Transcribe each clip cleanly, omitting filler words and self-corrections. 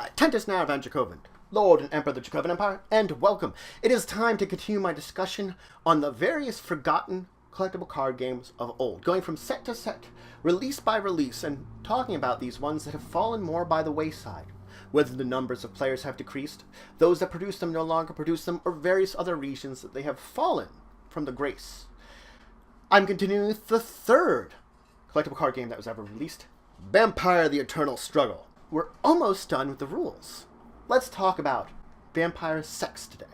Tentus now Van Dracovin, Lord and Emperor of the Dracovin Empire, and welcome. It is time to continue my discussion on the various forgotten collectible card games of old, going from set to set, release by release, and talking about these ones that have fallen more by the wayside. Whether the numbers of players have decreased, those that produce them no longer produce them, or various other reasons that they have fallen from the grace. I'm continuing with the third collectible card game that was ever released, Vampire: The Eternal Struggle. We're almost done with the rules. Let's talk about Vampire Sects today.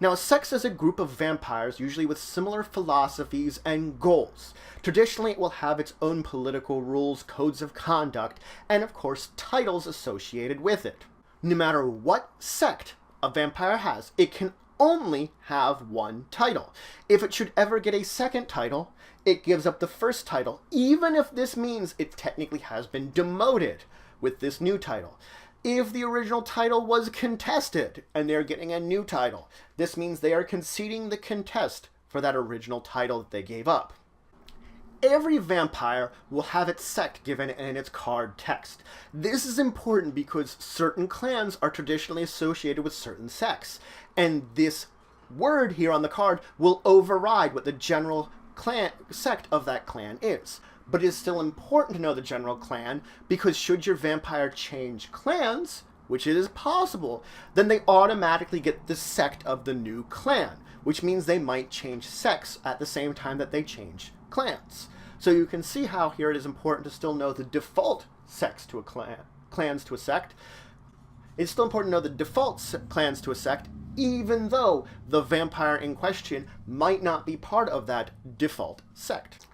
Now, a Sects is a group of vampires, usually with similar philosophies and goals. Traditionally, it will have its own political rules, codes of conduct, and of course, titles associated with it. No matter what sect a vampire has, it can only have one title. If it should ever get a second title, it gives up the first title, even if this means it technically has been demoted with this new title. If the original title was contested and they're getting a new title, this means they are conceding the contest for that original title that they gave up. Every vampire will have its sect given in its card text. This is important because certain clans are traditionally associated with certain sects, and this word here on the card will override what the general sect of that clan is. But it is still important to know the general clan, because should your vampire change clans, which it is possible, then they automatically get the sect of the new clan, which means they might change sects at the same time that they change clans. So you can see how here it is important to still know the default sects to a clans to a sect. It's still important to know the default clans to a sect, even though the vampire in question might not be part of that default sect.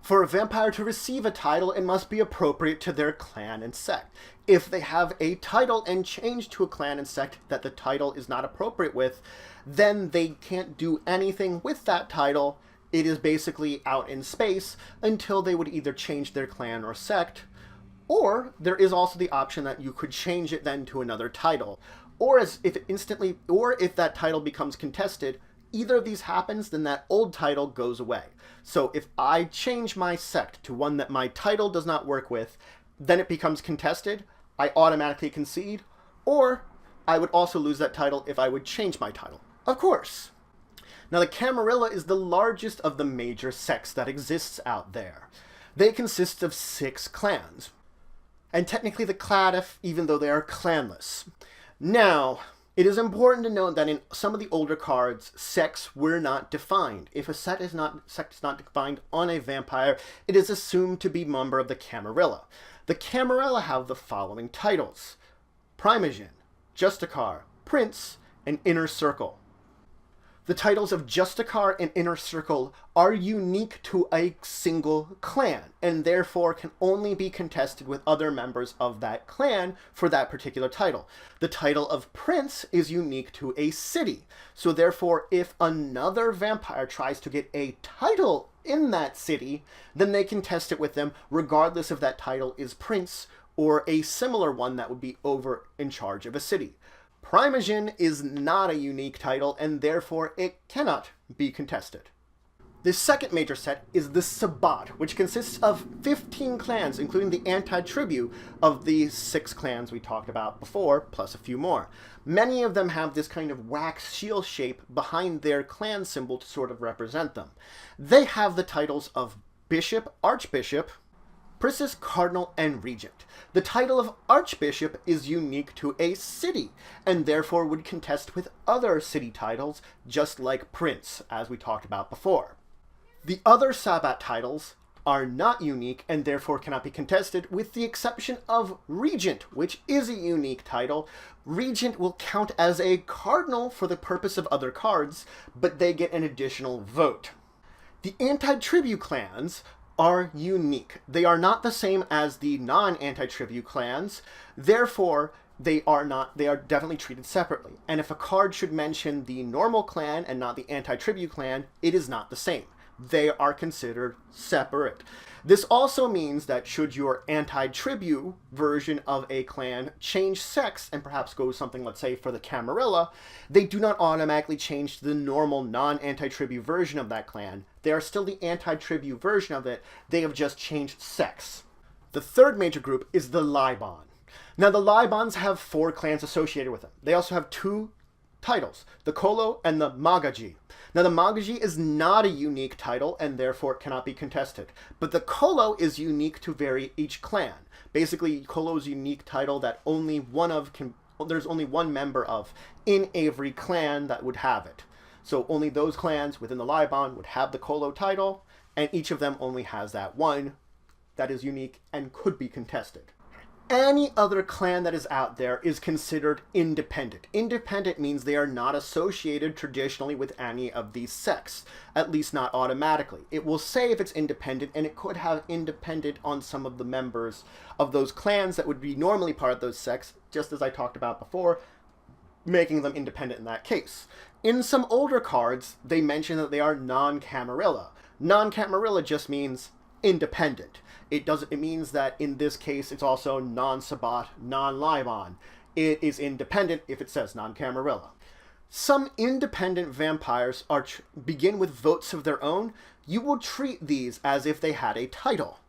For a vampire to receive a title, it must be appropriate to their clan and sect. If they have a title and change to a clan and sect that the title is not appropriate with, then they can't do anything with that title. It is basically out in space until they would either change their clan or sect, or there is also the option that you could change it then to another title. Or if that title becomes contested, either of these happens, then that old title goes away. So if I change my sect to one that my title does not work with, then it becomes contested, I automatically concede, or I would also lose that title if I would change my title. Of course. Now, the Camarilla is the largest of the major sects that exists out there. They consist of 6 clans, and technically the Cladif, even though they are clanless. Now, it is important to note that in some of the older cards, sects were not defined. If a sect is not defined on a vampire, it is assumed to be member of the Camarilla. The Camarilla have the following titles: Primogen, Justicar, Prince, and Inner Circle. The titles of Justicar and Inner Circle are unique to a single clan, and therefore can only be contested with other members of that clan for that particular title. The title of Prince is unique to a city, so therefore if another vampire tries to get a title in that city, then they contest it with them regardless if that title is Prince or a similar one that would be over in charge of a city. Primogen is not a unique title, and therefore it cannot be contested. The second major set is the Sabbat, which consists of 15 clans, including the anti-tribute of the 6 clans we talked about before, plus a few more. Many of them have this kind of wax shield shape behind their clan symbol to sort of represent them. They have the titles of Bishop, Archbishop, Princess, Cardinal, and Regent. The title of Archbishop is unique to a city, and therefore would contest with other city titles, just like Prince, as we talked about before. The other Sabbat titles are not unique, and therefore cannot be contested, with the exception of Regent, which is a unique title. Regent will count as a cardinal for the purpose of other cards, but they get an additional vote. The anti-tribute clans are unique. They are not the same as the non-anti-tribute clans, therefore they are definitely treated separately. And if a card should mention the normal clan and not the anti-tribute clan, it is not the same. They are considered separate. This also means that should your anti-tribute version of a clan change sects and perhaps go something, let's say, for the Camarilla, they do not automatically change to the normal non-anti-tribute version of that clan. They are still the anti-tribute version of it. They have just changed sects. The third major group is the Liban. Now, the Libans have 4 clans associated with them. They also have 2 titles, the Kolo and the Magaji. Now, the Magaji is not a unique title, and therefore it cannot be contested. But the Kolo is unique to each clan. Basically, Kolo's unique title that there's only one member of in every clan that would have it. So only those clans within the Liban would have the Kolo title, and each of them only has that one that is unique and could be contested. Any other clan that is out there is considered independent. Independent means they are not associated traditionally with any of these sects, at least not automatically. It will say if it's independent, and it could have independent on some of the members of those clans that would be normally part of those sects, just as I talked about before, making them independent in that case. In some older cards, they mention that they are non-Camarilla. Non-Camarilla just means independent. It means that in this case it's also non-Sabbat, non-Liban. It is independent if it says non-Camarilla. Some independent vampires begin with votes of their own. You will treat these as if they had a title.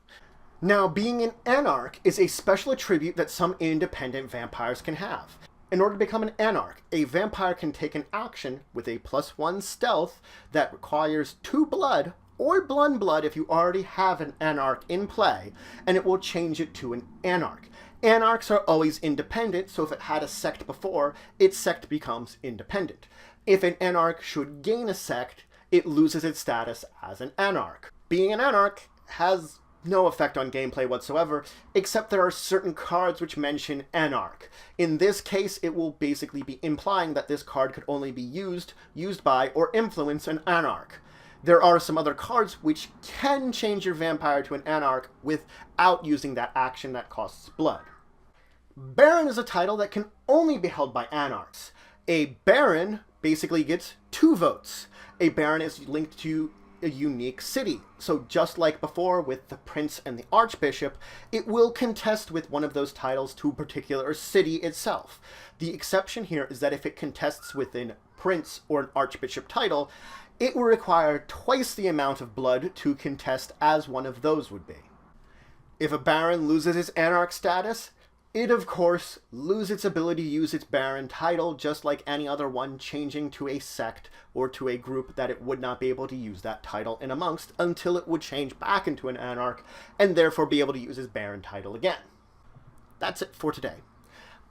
Now, being an Anarch is a special attribute that some independent vampires can have. In order to become an Anarch, a vampire can take an action with a +1 stealth that requires 2 blood or blood if you already have an Anarch in play, and it will change it to an Anarch. Anarchs are always independent, so if it had a sect before, its sect becomes independent. If an Anarch should gain a sect, it loses its status as an Anarch. Being an Anarch has no effect on gameplay whatsoever, except there are certain cards which mention Anarch. In this case, it will basically be implying that this card could only be used by, or influence an Anarch. There are some other cards which can change your vampire to an Anarch without using that action that costs blood. Baron is a title that can only be held by Anarchs. A Baron basically gets 2 votes. A Baron is linked to a unique city. So just like before with the Prince and the Archbishop, it will contest with one of those titles to a particular city itself. The exception here is that if it contests with a Prince or an Archbishop title, it will require twice the amount of blood to contest as one of those would be. If a Baron loses its Anarch status, it of course loses its ability to use its Baron title just like any other one, changing to a sect or to a group that it would not be able to use that title in amongst until it would change back into an Anarch and therefore be able to use its Baron title again. That's it for today.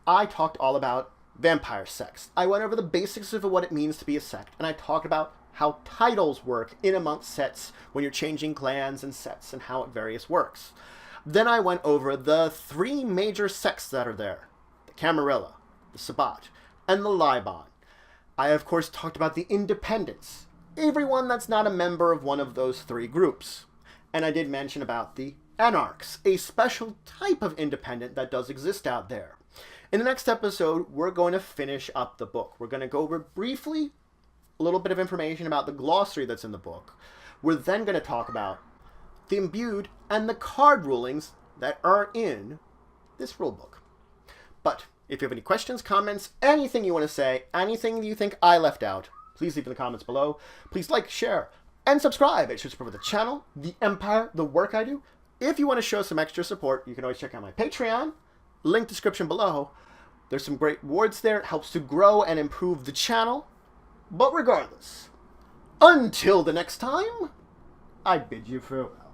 I talked all about vampire sects. I went over the basics of what it means to be a sect, and I talked about how titles work in amongst sets when you're changing clans and sets and how it various works. Then I went over the 3 major sects that are there: the Camarilla, the Sabbat, and the Liban. I of course talked about the independents, everyone that's not a member of one of those 3 groups. And I did mention about the Anarchs, a special type of independent that does exist out there. In the next episode, we're going to finish up the book. We're going to go over briefly a little bit of information about the glossary that's in the book. We're then going to talk about the imbued and the card rulings that are in this rulebook. But if you have any questions, comments, anything you want to say, anything you think I left out, please leave in the comments below. Please like, share, and subscribe. It should support the channel, the empire, the work I do. If you want to show some extra support, you can always check out my Patreon. Link description below. There's some great rewards there. It helps to grow and improve the channel. But regardless, until the next time, I bid you farewell.